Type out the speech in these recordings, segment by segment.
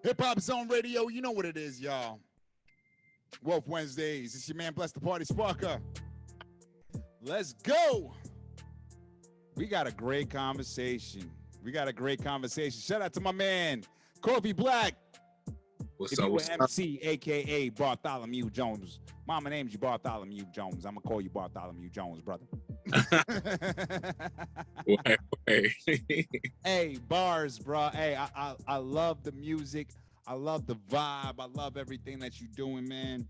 Hip Hop Zone Radio, you know what it is, y'all. Wealth Wednesdays. It's your man, Bless the Party Sparker. Let's go. We got a great conversation. Shout out to my man, Cxffee Black. What's if up? you What's were MC, a.k.a. Bartholomew Jones. Mama named you Bartholomew Jones. I'm going to call you Bartholomew Jones, brother. Hey, bars, bro. Hey, I love the music. I love the vibe. I love everything that you're doing, man.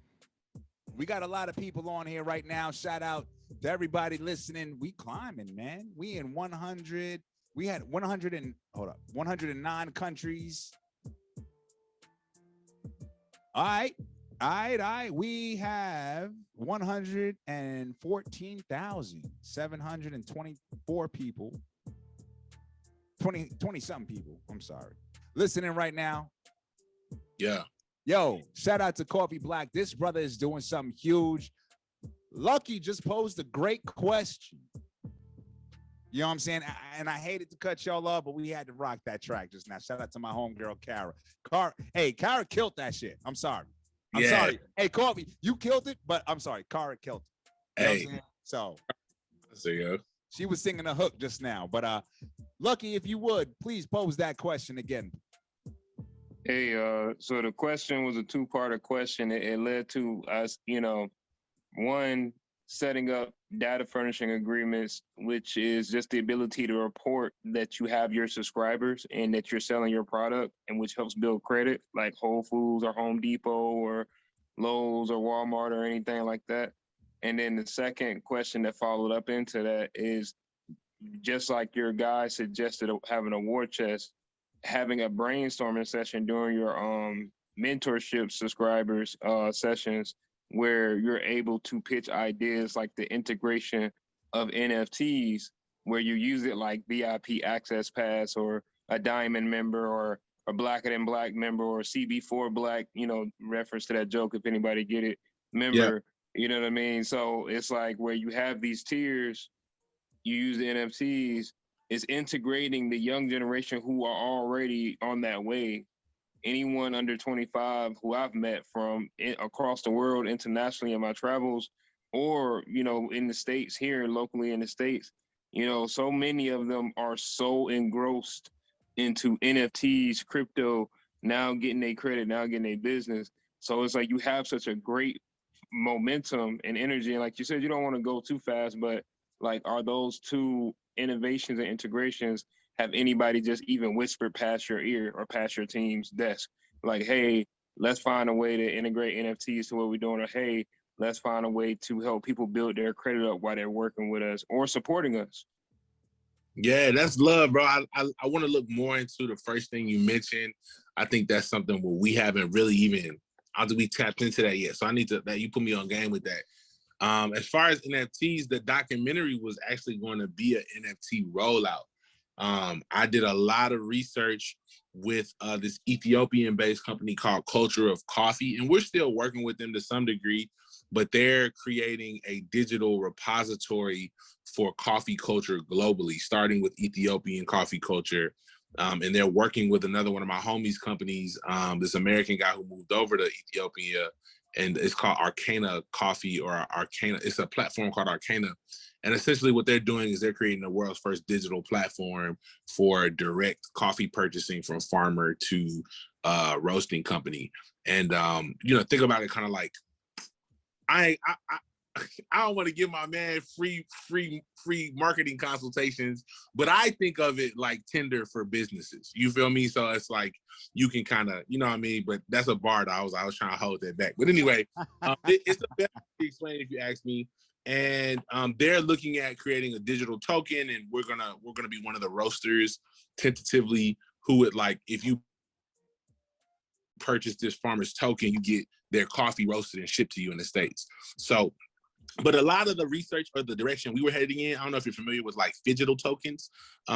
We got a lot of people on here right now. Shout out to everybody listening. We climbing, man. We in 100. We had 109 countries. All right. We have 114,724 people. 20 something people. I'm sorry. Listening right now. Yeah. Yo, shout out to Cxffee Black. This brother is doing something huge. Lucky just posed a great question. You know what I'm saying? And I hated to cut y'all off, but we had to rock that track just now. Shout out to my homegirl, Kara. Kara killed that shit. I'm sorry. I'm sorry. Hey, Cxffee, you killed it, but I'm sorry. Kara killed it. You know what I'm saying? So she was singing a hook just now. But Lucky, if you would, please pose that question again. Hey, so the question was a two-parter question. It led to us, one, setting up data furnishing agreements, which is just the ability to report that you have your subscribers and that you're selling your product, and which helps build credit, like Whole Foods or Home Depot or Lowe's or Walmart or anything like that. And then the second question that followed up into that is, just like your guy suggested having a war chest, having a brainstorming session during your mentorship subscribers sessions where you're able to pitch ideas like the integration of NFTs, where you use it like VIP Access Pass or a Diamond member or a Blacker Than Black member or CB4 Black, reference to that joke if anybody get it, member, You know what I mean? So it's like where you have these tiers, you use the NFTs, is integrating the young generation who are already on that way. Anyone under 25 who I've met from across the world, internationally in my travels, or, in the States here, locally in the States, so many of them are so engrossed into NFTs, crypto, now getting a credit, now getting a business. So it's like you have such a great momentum and energy. And like you said, you don't want to go too fast, but like, are those two innovations and integrations, have anybody just even whispered past your ear or past your team's desk? Like, hey, let's find a way to integrate NFTs to what we're doing, or hey, let's find a way to help people build their credit up while they're working with us or supporting us. Yeah, that's love, bro. I want to look more into the first thing you mentioned. I think that's something where we haven't really even, I don't think we tapped into that yet. So I need to, that you put me on game with that. As far as NFTs, the documentary was actually going to be an NFT rollout. I did a lot of research with this Ethiopian-based company called Culture of Coffee, and we're still working with them to some degree, but they're creating a digital repository for coffee culture globally, starting with Ethiopian coffee culture. And they're working with another one of my homies' companies, this American guy who moved over to Ethiopia, and it's called Arcana Coffee or Arcana. It's a platform called Arcana. And essentially what they're doing is they're creating the world's first digital platform for direct coffee purchasing from farmer to roasting company. And, think about it kind of like, I don't want to give my man free marketing consultations, but I think of it like Tinder for businesses. You feel me? So it's like you can kind of, you know what I mean? But that's a bar that I was trying to hold that back. But anyway, it's the best to explain if you ask me. And they're looking at creating a digital token, and we're gonna be one of the roasters tentatively who would, like, if you purchase this farmer's token, you get their coffee roasted and shipped to you in the States. So, but a lot of the research or the direction we were heading in, I don't know if you're familiar with like phygital tokens.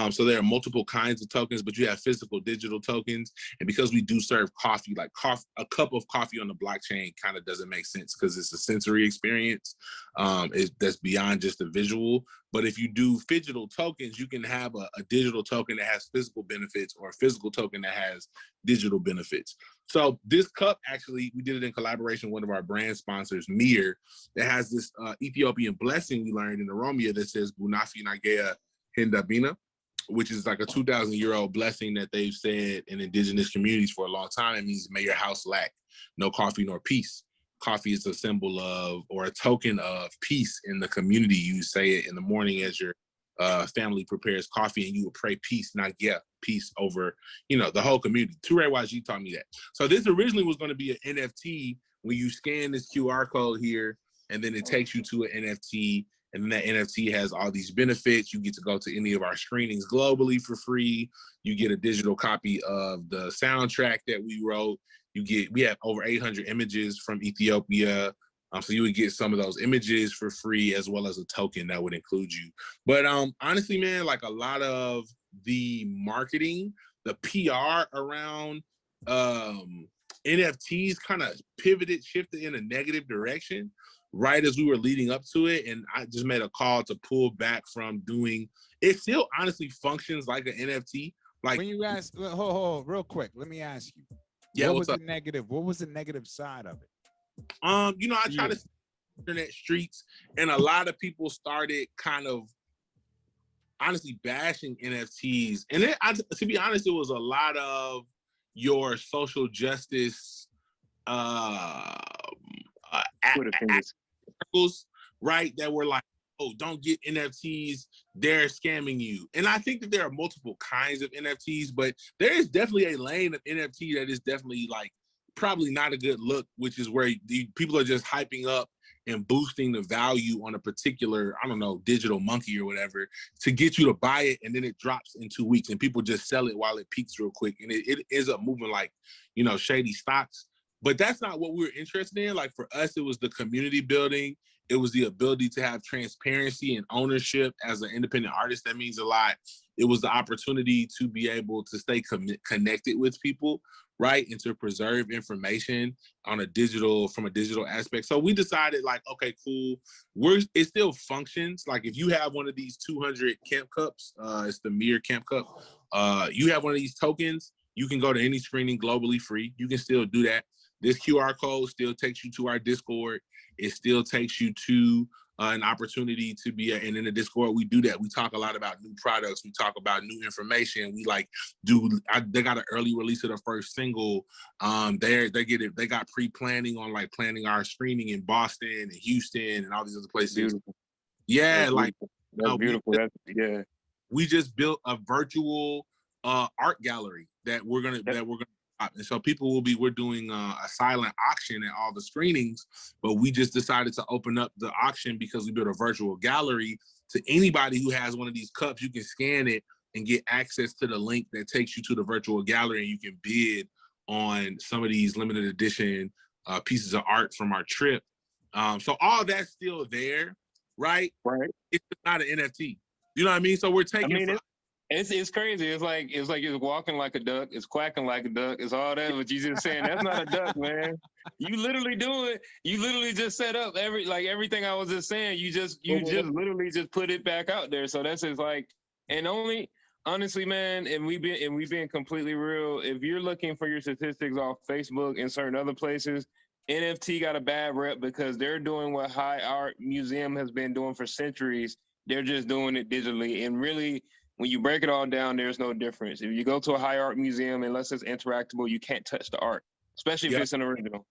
So there are multiple kinds of tokens, but you have physical digital tokens. And because we do serve coffee, like a cup of coffee on the blockchain kind of doesn't make sense because it's a sensory experience that's beyond just the visual. But if you do phygital tokens, you can have a digital token that has physical benefits or a physical token that has digital benefits. So this cup, actually, we did it in collaboration with one of our brand sponsors, Mir, that has this Ethiopian blessing we learned in Oromia that says Bunafi Nagea Hindabina, which is like a 2,000-year-old blessing that they've said in indigenous communities for a long time. It means, may your house lack no coffee nor peace. Coffee is a symbol of, or a token of, peace in the community. You say it in the morning as your family prepares coffee, and you would pray peace, not peace over, the whole community. Ture YG taught me that. So this originally was going to be an NFT. When you scan this QR code here, and then it takes you to an NFT, and then that NFT has all these benefits. You get to go to any of our screenings globally for free. You get a digital copy of the soundtrack that we wrote. We have over 800 images from Ethiopia. So you would get some of those images for free, as well as a token that would include you. But honestly, man, like a lot of the marketing, the PR around NFTs kind of shifted in a negative direction right as we were leading up to it. And I just made a call to pull back from doing it. Still honestly functions like an NFT. Like, when you ask, hold, real quick, let me ask you. Yeah, what was the negative? What was the negative side of it? I try to internet streets, and a lot of people started kind of honestly bashing NFTs. And to be honest, it was a lot of your social justice circles, right, that were like, oh, don't get NFTs, they're scamming you. And I think that there are multiple kinds of NFTs, but there is definitely a lane of NFT that is definitely like probably not a good look, which is where people are just hyping up and boosting the value on a particular, I don't know, digital monkey or whatever, to get you to buy it, and then it drops in 2 weeks, and people just sell it while it peaks real quick, and it ends up moving like, shady stocks. But that's not what we were interested in. Like, for us, it was the community building. It was the ability to have transparency and ownership as an independent artist. That means a lot. It was the opportunity to be able to stay connected with people, right? And to preserve information from a digital aspect. So we decided, like, okay, cool. It still functions. Like, if you have one of these 200 camp cups, it's the Mir camp cup. You have one of these tokens, you can go to any screening globally free. You can still do that. This QR code still takes you to our Discord. It still takes you to an opportunity to be, and in the Discord, we do that. We talk a lot about new products. We talk about new information. We they got an early release of the first single. They got pre-planning on like planning our screening in Boston and Houston and all these other places. Beautiful. Yeah, that's beautiful. We just built a virtual art gallery that we're gonna and so we're doing a silent auction at all the screenings, but we just decided to open up the auction because we built a virtual gallery to anybody who has one of these cups. You can scan it and get access to the link that takes you to the virtual gallery, and you can bid on some of these limited edition pieces of art from our trip. So all that's still there, right? Right. It's not an NFT. You know what I mean? So we're taking. It's crazy. It's like it's walking like a duck. It's quacking like a duck. It's all that. But you just saying that's not a duck, man. You literally do it. You literally just set up everything I was just saying. You just literally just put it back out there. So that's just like, and only honestly, man. And we being completely real. If you're looking for your statistics off Facebook and certain other places, NFT got a bad rep because they're doing what High Art Museum has been doing for centuries. They're just doing it digitally, and really, when you break it all down, there's no difference. If you go to a high art museum, unless it's interactable, you can't touch the art, especially if it's an original.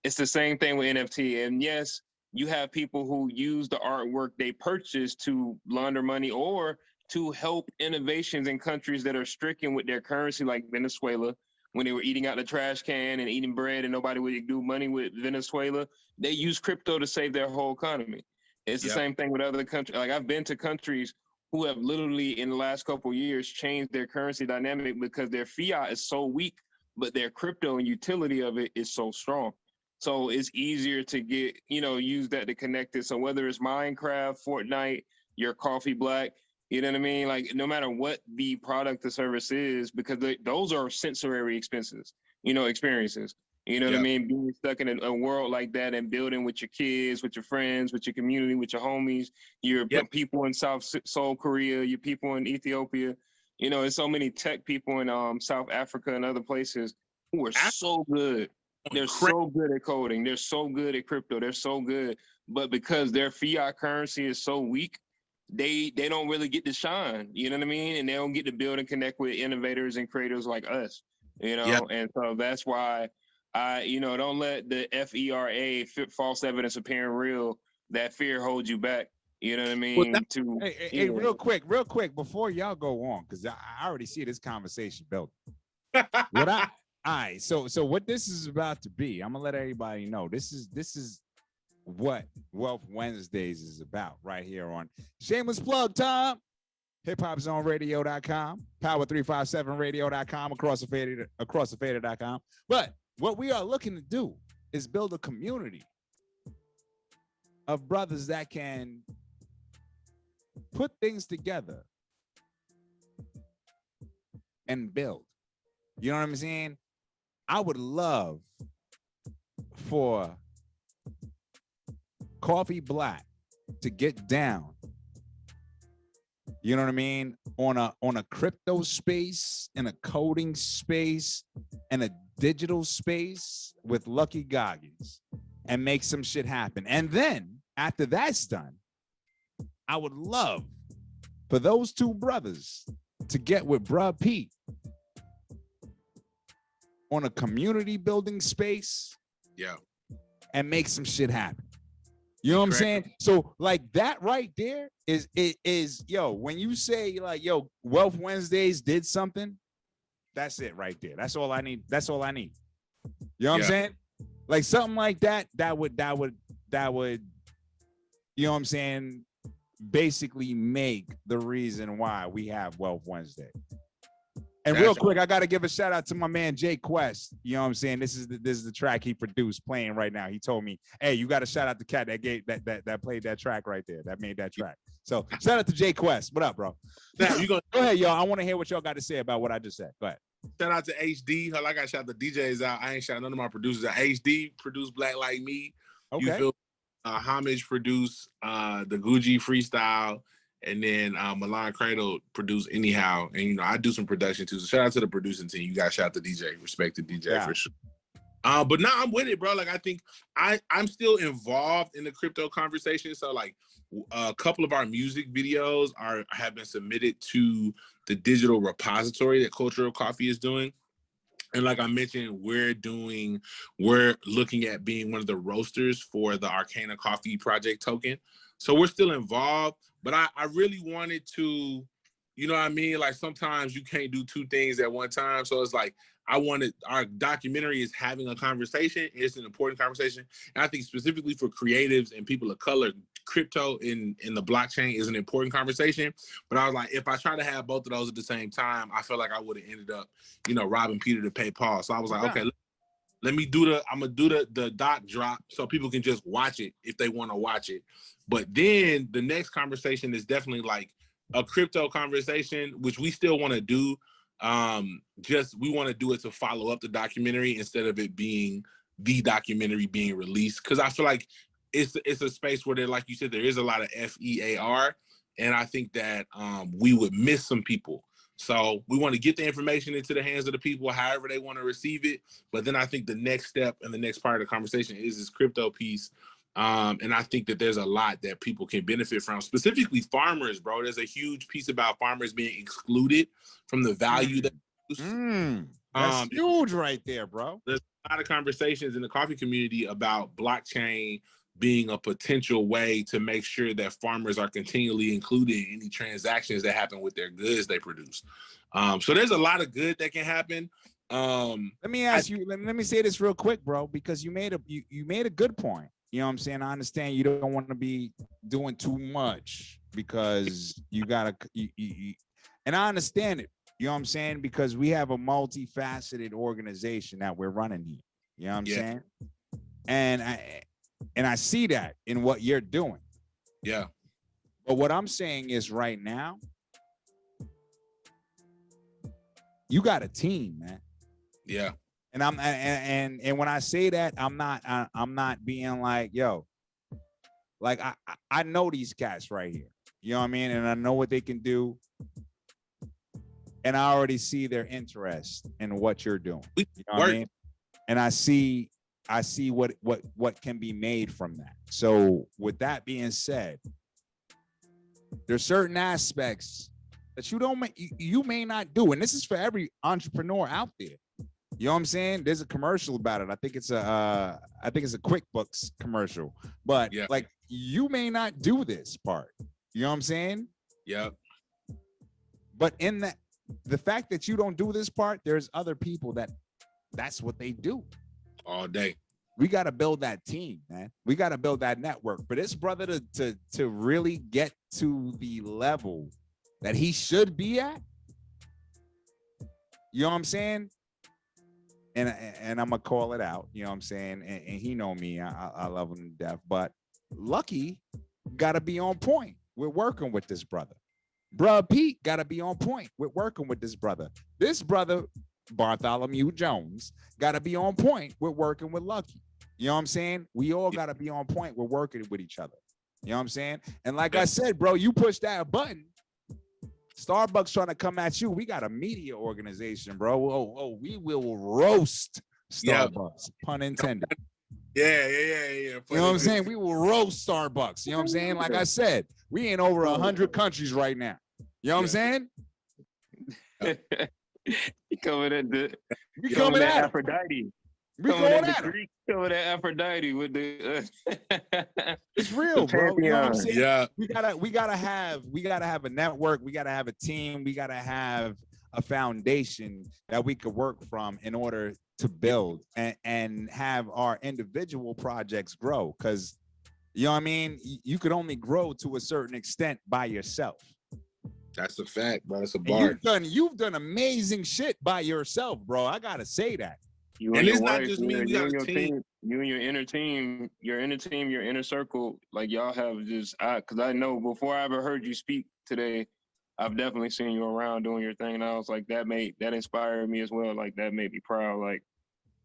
It's the same thing with NFT. And yes, you have people who use the artwork they purchased to launder money or to help innovations in countries that are stricken with their currency, like Venezuela. When they were eating out the trash can and eating bread and nobody would do money with Venezuela, they use crypto to save their whole economy. It's the same thing with other countries. Like, I've been to countries who have literally in the last couple of years changed their currency dynamic because their fiat is so weak, but their crypto and utility of it is so strong. So it's easier to get, use that to connect it. So whether it's Minecraft, Fortnite, your Cxffee Black, you know what I mean? Like, no matter what the product or service is, because those are sensory expenses, experiences. You know what I mean? Being stuck in a world like that and building with your kids, with your friends, with your community, with your homies, your people in South Seoul, Korea, your people in Ethiopia. You know, there's so many tech people in South Africa and other places who are so good. They're so good at coding. They're so good at crypto. They're so good. But because their fiat currency is so weak, they don't really get to shine. You know what I mean? And they don't get to build and connect with innovators and creators like us. You know, and so that's why don't let the FERA, false evidence appearing real, that fear holds you back. You know what I mean? Hey, real quick, before y'all go on, because I already see this conversation building. All right, so what this is about to be, I'm gonna let everybody know. This is what Wealth Wednesdays is about right here on Shameless Plug Time. HipHopZoneRadio.com, Power357Radio.com, acrossthefader.com. But what we are looking to do is build a community of brothers that can put things together and build. You know what I'm saying? I would love for Coffee Black to get down, you know what I mean, on a crypto space, in a coding space, and a digital space with Lucky Goggins and make some shit happen. And then after that's done, I would love for those two brothers to get with Bruh Pete on a community building space, and make some shit happen. You know what I'm saying? So like that right there is yo, when you say like, yo, Wealth Wednesdays did something, that's it right there. That's all I need. That's all I need. You know what I'm saying? Like something like that would, you know what I'm saying, basically make the reason why we have Wealth Wednesday. And real quick, I got to give a shout out to my man Jay Quest. You know what I'm saying? This is the track he produced playing right now. He told me, "Hey, you got to shout out the cat that played that track right there, that made that track." So shout out to Jay Quest. What up, bro? Now, go ahead, y'all. I want to hear what y'all got to say about what I just said. Go ahead. Shout out to HD. I got to shout the DJs out. I ain't shout none of my producers out. HD produced Black Like Me. Okay. You feel Homage produced the Gucci Freestyle. And then Milan Cradle produced Anyhow. And, you know, I do some production too. So shout out to the producing team. You guys shout out to DJ. Respect the DJ for sure. But now I'm with it, bro. Like, I think I'm still involved in the crypto conversation. So, like, a couple of our music videos have been submitted to the digital repository that Cultural Coffee is doing. And like I mentioned, we're looking at being one of the roasters for the Arcana Coffee Project token. So we're still involved, but I really wanted to, you know what I mean? Like sometimes you can't do two things at one time. So it's like, our documentary is having a conversation. It's an important conversation. And I think specifically for creatives and people of color, crypto in the blockchain is an important conversation. But I was like, if I try to have both of those at the same time, I feel like I would have ended up, you know, robbing Peter to pay Paul. So I was like, okay, I'm gonna do the doc drop so people can just watch it if they want to watch it. But then the next conversation is definitely like a crypto conversation, which we still want to do. We want to do it to follow up the documentary instead of it being the documentary being released. Cause I feel like it's a space where there, like you said, there is a lot of FEAR. And I think that we would miss some people. So we want to get the information into the hands of the people, however they want to receive it. But then I think the next step and the next part of the conversation is this crypto piece. And I think that there's a lot that people can benefit from, specifically farmers, bro. There's a huge piece about farmers being excluded from the value that that's huge right there, bro. There's a lot of conversations in the coffee community about blockchain being a potential way to make sure that farmers are continually included in any transactions that happen with their goods they produce. So there's a lot of good that can happen. Let me ask you, let me say this real quick, bro, because you made a good point. You know what I'm saying? I understand you don't want to be doing too much because you gotta, and I understand it. You know what I'm saying? Because we have a multifaceted organization that we're running here. You know what I'm saying? And I see that in what you're doing. Yeah. But what I'm saying is right now, you got a team, man. Yeah. And when I say that, I'm not being like, yo, like I know these cats right here. You know what I mean? And I know what they can do. And I already see their interest in what you're doing. You know what I mean? And I see what can be made from that. So with that being said, there's certain aspects that you may not do. And this is for every entrepreneur out there. You know what I'm saying? There's a commercial about it. I think it's a QuickBooks commercial. But like, you may not do this part. You know what I'm saying? Yeah. But in the fact that you don't do this part, there's other people that's what they do all day. We got to build that team, man. We got to build that network. For this brother to really get to the level that he should be at, you know what I'm saying? And I'm gonna call it out, you know what I'm saying? And he know me, I love him to death. But Lucky got to be on point. We're working with this brother. Bruh Pete got to be on point. We're working with this brother. This brother, Bartholomew Jones, got to be on point. We're working with Lucky. You know what I'm saying? We all got to be on point. We're working with each other. You know what I'm saying? And like I said, bro, you push that button, Starbucks trying to come at you. We got a media organization, bro. Oh, we will roast Starbucks, pun intended. Yeah. You know what I'm saying? We will roast Starbucks. You know what I'm saying? Like I said, we in over 100 countries right now. You know what I'm saying? You coming at the we coming at Aphrodite. We going at it. Coming at Aphrodite with the it's real, bro. You know what I'm saying? Yeah. We gotta have a network, we gotta have a team, we gotta have a foundation that we could work from in order to build and have our individual projects grow. Cause you know what I mean? You could only grow to a certain extent by yourself. That's a fact, bro. That's a bar. You've done amazing shit by yourself, bro. I gotta say that. You and it's not just me. You and your team. You and your inner team, your inner circle. Like y'all have just, because I know before I ever heard you speak today, I've definitely seen you around doing your thing, and I was like, that inspired me as well. Like that made me proud. Like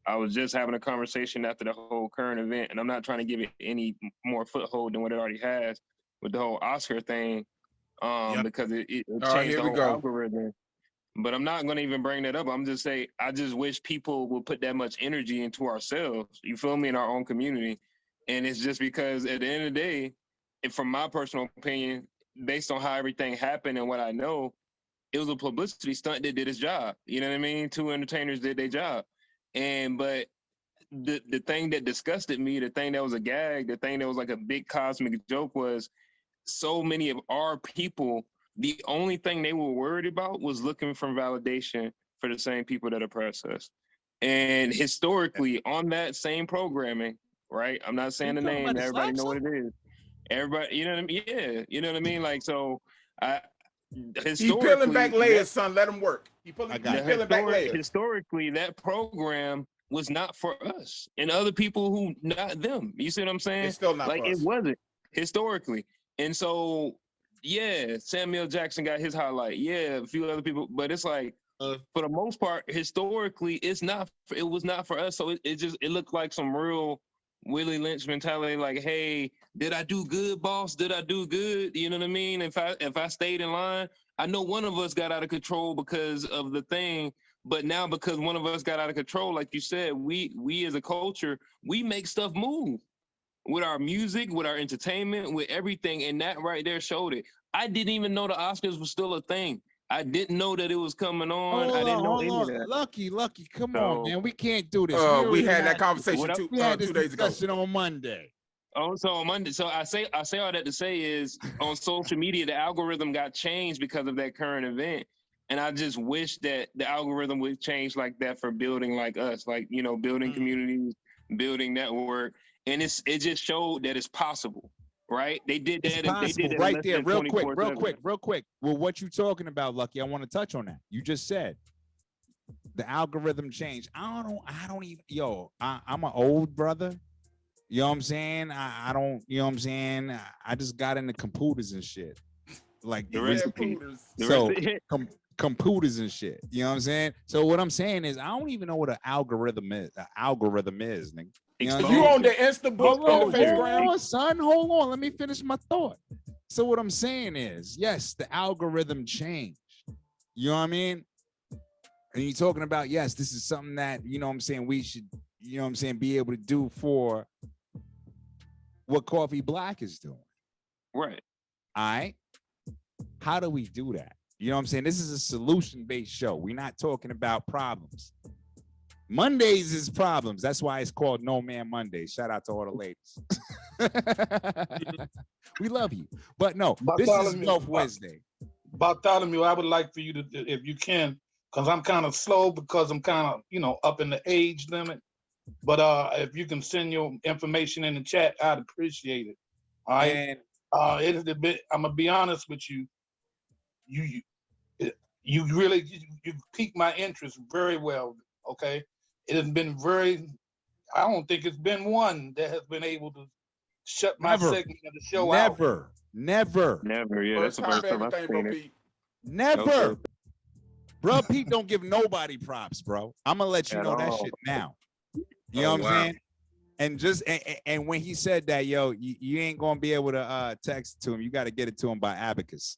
I was just having a conversation after the whole current event, and I'm not trying to give it any more foothold than what it already has with the whole Oscar thing, because it changed the whole algorithm. But I'm not going to even bring that up. I'm just saying, I just wish people would put that much energy into ourselves, you feel me, in our own community. And it's just because at the end of the day, and from my personal opinion, based on how everything happened and what I know, it was a publicity stunt that did its job. You know what I mean? Two entertainers did their job. But the thing that disgusted me, the thing that was a gag, the thing that was like a big cosmic joke was so many of our people, the only thing they were worried about was looking for validation for the same people that oppress us. And historically, on that same programming, right? I'm not saying the name, everybody know what it is. Everybody, you know what I mean? Yeah, you know what I mean? Like, so he peeling back layers, son. Let him work. He peeling back layers. Historically, that program was not for us and other people who not them. You see what I'm saying? It's still not like for us. It wasn't historically. And so, yeah, Samuel Jackson got his highlight. Yeah, a few other people, but it's like for the most part, historically, it was not for us. So it looked like some real Willie Lynch mentality. Like, hey, did I do good, boss? Did I do good? You know what I mean? If I stayed in line, I know one of us got out of control because of the thing. But now because one of us got out of control, like you said, we as a culture, we make stuff move. With our music, with our entertainment, with everything, and that right there showed it. I didn't even know the Oscars was still a thing. I didn't know that it was coming on. I didn't know any of that. Lucky, come on, man. We can't do this. We had that conversation 2 days ago. On Monday. Oh, so on Monday. So I say all that to say is on social media, the algorithm got changed because of that current event. And I just wish that the algorithm would change like that for building like us, like, you know, building communities, building network. And it just showed that it's possible, right? They did that. They did it right there, real quick. Well, what you talking about, Lucky? I want to touch on that. You just said the algorithm changed. I don't even. Yo, I'm an old brother. You know what I'm saying? I don't. You know what I'm saying? I just got into computers and shit. Like the rest of so computers and shit. You know what I'm saying? So what I'm saying is I don't even know what an algorithm is. An algorithm is, nigga. You know what I'm You saying? on the Insta book and the Facegram? Hold on, son. Hold on. Let me finish my thought. So what I'm saying is, yes, the algorithm changed. You know what I mean? And you're talking about, yes, this is something that, you know what I'm saying, we should, you know what I'm saying, be able to do for what Coffee Black is doing. Right. All right. How do we do that? You know what I'm saying? This is a solution-based show. We're not talking about problems. Mondays is problems. That's why it's called No Man Mondays. Shout out to all the ladies. We love you. But no, this is Wealth Wednesday. Bartholomew, I would like for you to, if you can, because I'm kind of slow because I'm kind of, up in the age limit. But if you can send your information in the chat, I'd appreciate it. All right. And I'm gonna be honest with you. You really piqued my interest very well. Okay. It has been I don't think it's been one that has been able to shut my segment of the show out. Never. Yeah, that's the first time I've seen it. Never. Bro, Pete don't give nobody props, bro. I'm gonna let you know that shit now. You know what I'm saying? And just and when he said that, yo, you ain't gonna be able to text it to him. You got to get it to him by abacus.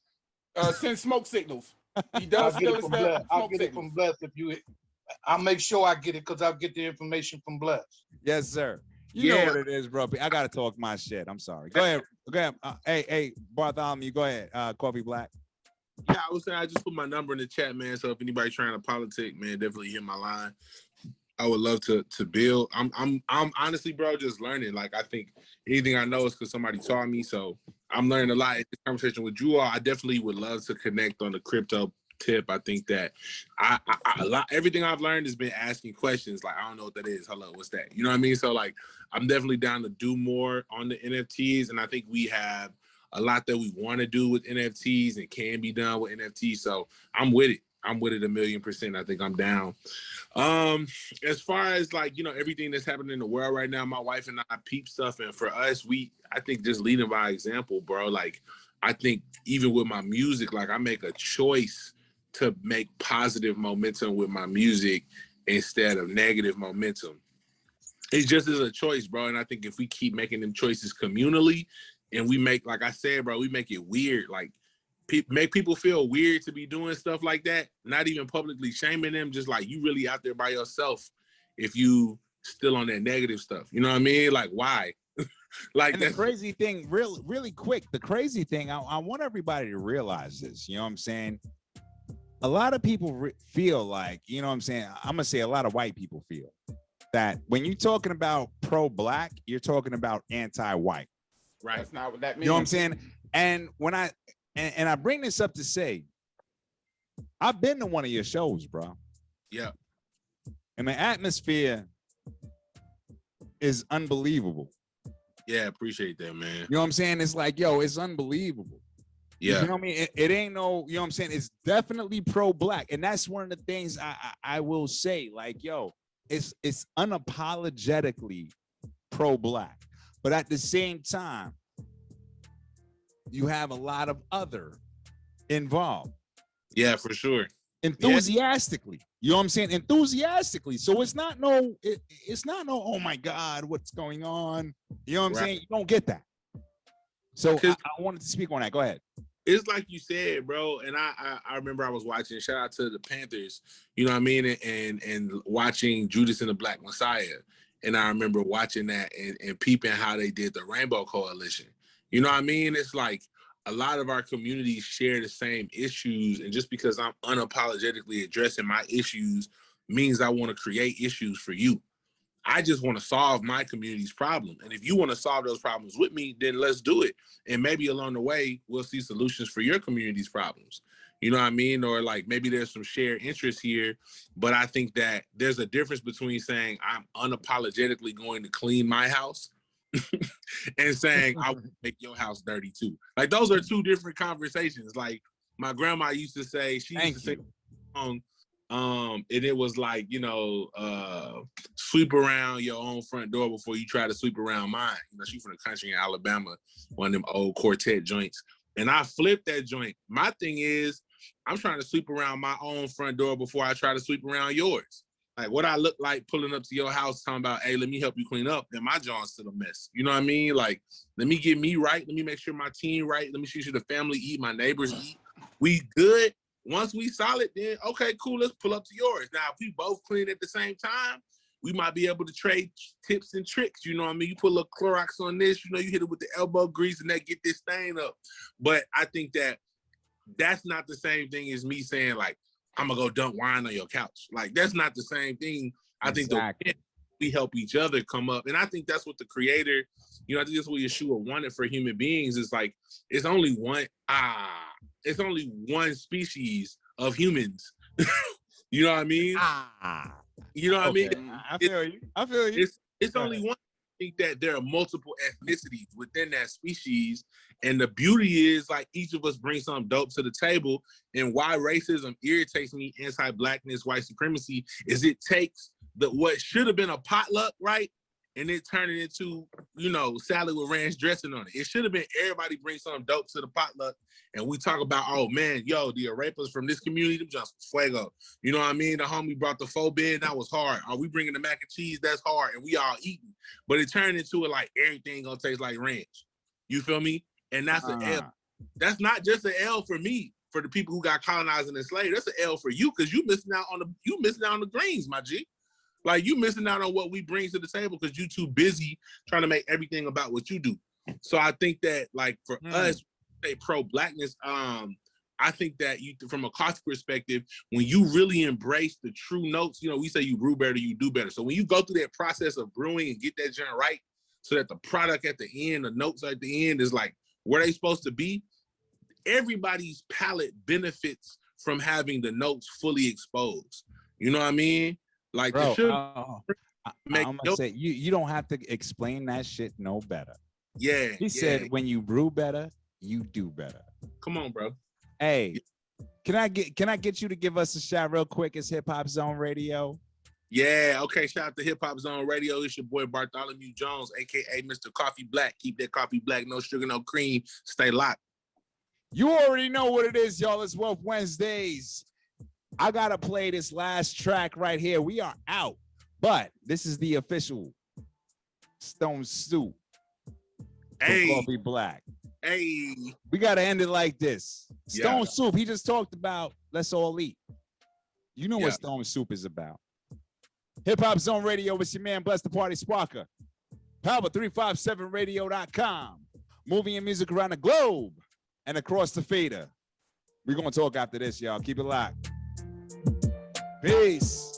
Send smoke signals. He does still accept I'll get it from Bless if you. I'll make sure I get it because I'll get the information from Bless. Yes, sir. You know what it is, bro. I gotta talk my shit. I'm sorry. Go ahead. Hey, Bartholomew, go ahead. Coffee Black. Yeah, I was saying I just put my number in the chat, man. So if anybody's trying to politic, man, definitely hit my line. I would love to build. I'm honestly, bro, just learning. Like, I think anything I know is because somebody taught me. So I'm learning a lot in this conversation with you all. I definitely would love to connect on the crypto tip. I think that everything I've learned has been asking questions. Like, I don't know what that is. Hello, what's that? You know what I mean? So like, I'm definitely down to do more on the NFTs. And I think we have a lot that we want to do with NFTs and can be done with NFTs. So I'm with it. I'm with it 1,000,000%. I think I'm down. As far as like, everything that's happening in the world right now, my wife and I peep stuff. And for us, I think just leading by example, bro. Like, I think even with my music, like I make a choice to make positive momentum with my music instead of negative momentum. It just is a choice, bro. And I think if we keep making them choices communally and we make, like I said, bro, we make it weird, like make people feel weird to be doing stuff like that, not even publicly shaming them, just like you really out there by yourself if you still on that negative stuff. You know what I mean? Like, why? Like, and the crazy thing, really quick, the crazy thing, I want everybody to realize this, you know what I'm saying? A lot of people feel like, you know what I'm saying? I'm going to say a lot of white people feel that when you're talking about pro-black, you're talking about anti-white. Right. That's not what that means. You know what I'm saying? And when I bring this up to say, I've been to one of your shows, bro. Yeah. And the atmosphere is unbelievable. Yeah, appreciate that, man. You know what I'm saying? It's like, yo, it's unbelievable. Yeah. You know what I mean? It ain't no, you know what I'm saying? It's definitely pro-black. And that's one of the things I will say, like, yo, it's unapologetically pro-black. But at the same time, you have a lot of other involved. Yeah, for sure. Enthusiastically. You know what I'm saying? Enthusiastically. So it's not no, oh my God, what's going on? You know what I'm saying? You don't get that. So I wanted to speak on that. Go ahead. It's like you said, bro. And I remember I was watching, shout out to the Panthers, you know what I mean? And watching Judas and the Black Messiah. And I remember watching that and peeping how they did the Rainbow Coalition. You know what I mean? It's like a lot of our communities share the same issues. And just because I'm unapologetically addressing my issues means I want to create issues for you. I just want to solve my community's problem. And if you want to solve those problems with me, then let's do it. And maybe along the way, we'll see solutions for your community's problems. You know what I mean? Or like maybe there's some shared interest here, but I think that there's a difference between saying I'm unapologetically going to clean my house and saying I will make your house dirty too. Like those are two different conversations. Like my grandma used to say, and it was like, sweep around your own front door before you try to sweep around mine. You know, she's from the country in Alabama, one of them old quartet joints. And I flipped that joint. My thing is, I'm trying to sweep around my own front door before I try to sweep around yours. Like what I look like pulling up to your house talking about, hey, let me help you clean up, and my John's still a mess. You know what I mean? Like, let me get me right. Let me make sure my team right. Let me make sure the family eat, my neighbors eat. We good. Once we solid, then okay, cool, let's pull up to yours. Now, if we both clean at the same time, we might be able to trade tips and tricks. You know what I mean? You put a little Clorox on this, you know, you hit it with the elbow grease and that get this stain up. But I think that that's not the same thing as me saying, like, I'm gonna go dump wine on your couch. Like, that's not the same thing. I think we help each other come up. And I think that's what the creator, you know, I think that's what Yeshua wanted for human beings is like, it's only one species of humans. You know what I mean? You know what I mean? I feel you. It's only one. I think that there are multiple ethnicities within that species. And the beauty is, like, each of us brings something dope to the table. And why racism irritates me, anti-blackness, white supremacy, is it takes what should have been a potluck, right? And it turned it into, you know, salad with ranch dressing on it. It should have been everybody bring something dope to the potluck. And we talk about, oh, man, yo, the Arepas from this community, them just fuego. You know what I mean? The homie brought the faux bed, that was hard. Are we bringing the mac and cheese? That's hard. And we all eating. But it turned into it like everything gonna taste like ranch. You feel me? And that's an L. That's not just an L for me, for the people who got colonized and enslaved. That's an L for you, because you missing out on the greens, my G. Like, you missing out on what we bring to the table because you too busy trying to make everything about what you do. So I think that, like, for us, say pro-blackness, I think that you, from a coffee perspective, when you really embrace the true notes, you know, we say you brew better, you do better. So when you go through that process of brewing and get that joint right, so that the product at the end, the notes at the end is like where they supposed to be, everybody's palate benefits from having the notes fully exposed. You know what I mean? Like, bro, I'm gonna say you don't have to explain that shit no better. Yeah. He said when you brew better, you do better. Come on, bro. Hey, can I get you to give us a shout real quick? It's Hip Hop Zone Radio. Yeah, okay. Shout out to Hip Hop Zone Radio. It's your boy Bartholomew Jones, aka Mr. Coffee Black. Keep that coffee black, no sugar, no cream. Stay locked. You already know what it is, y'all. It's Wealth Wednesdays. I gotta play this last track right here. We are out, but this is the official Stone Soup. Hey, Coffee Black. Hey, we gotta end it like this. Stone Yeah. Soup. He just talked about let's all eat. You know Yeah. what Stone Soup is about. Hip Hop Zone Radio with your man Bless the Party Sparker. Power357radio.com. Movie and music around the globe and across the fader. We're gonna talk after this, y'all. Keep it locked. Peace.